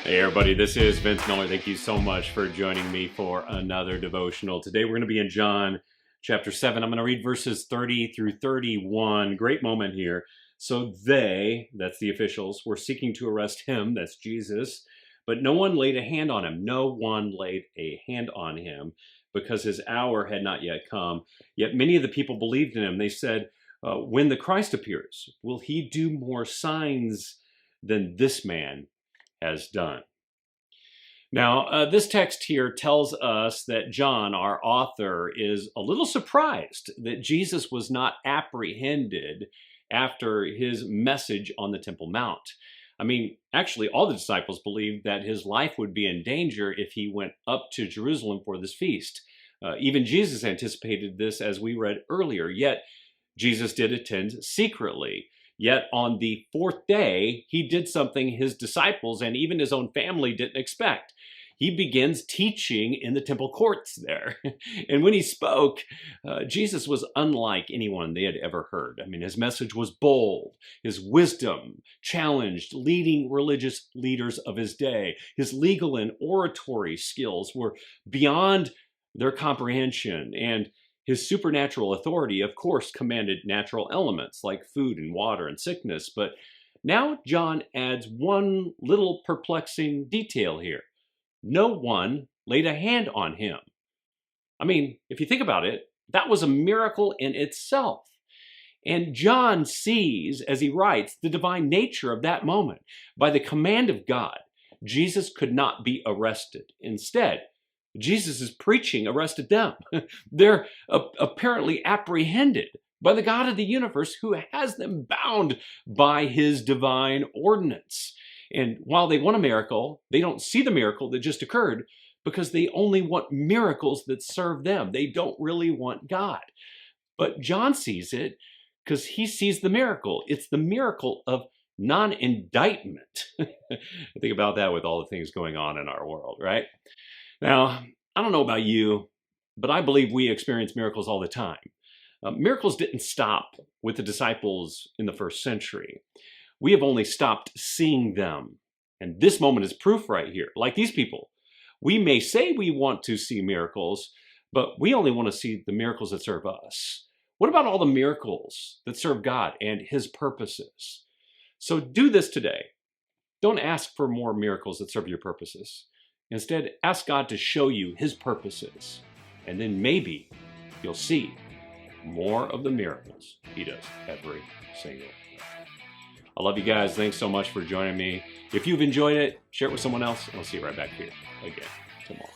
Hey everybody, this is Vince Miller. Thank you so much for joining me for another devotional. Today we're going to be in John chapter 7. I'm going to read verses 30 through 31. Great moment here. So they, that's the officials, were seeking to arrest him, that's Jesus, but no one laid a hand on him. No one laid a hand on him because his hour had not yet come. Yet many of the people believed in him. They said, when the Christ appears, will he do more signs than this man has done? Now, this text here tells us that John, our author, is a little surprised that Jesus was not apprehended after his message on the Temple Mount. I mean, actually, all the disciples believed that his life would be in danger if he went up to Jerusalem for this feast. Even Jesus anticipated this, as we read earlier, yet Jesus did attend secretly. Yet on the fourth day, he did something his disciples and even his own family didn't expect. He begins teaching in the temple courts there. And when he spoke, Jesus was unlike anyone they had ever heard. I mean, his message was bold. His wisdom challenged leading religious leaders of his day. His legal and oratory skills were beyond their comprehension, and his supernatural authority, of course, commanded natural elements like food and water and sickness. But now John adds one little perplexing detail here. No one laid a hand on him. I mean, if you think about it, that was a miracle in itself. And John sees, as he writes, the divine nature of that moment. By the command of God, Jesus could not be arrested. Instead, Jesus' preaching arrested them. They're apparently apprehended by the God of the universe who has them bound by his divine ordinance. And while they want a miracle, they don't see the miracle that just occurred because they only want miracles that serve them. They don't really want God. But John sees it because he sees the miracle. It's the miracle of non-indictment. Think about that with all the things going on in our world, right? Now, I don't know about you, but I believe we experience miracles all the time. Miracles didn't stop with the disciples in the first century. We have only stopped seeing them. And this moment is proof right here. Like these people, we may say we want to see miracles, but we only want to see the miracles that serve us. What about all the miracles that serve God and his purposes? So do this today. Don't ask for more miracles that serve your purposes. Instead, ask God to show you his purposes, and then maybe you'll see more of the miracles he does every single day. I love you guys. Thanks so much for joining me. If you've enjoyed it, share it with someone else, and I'll see you right back here again tomorrow.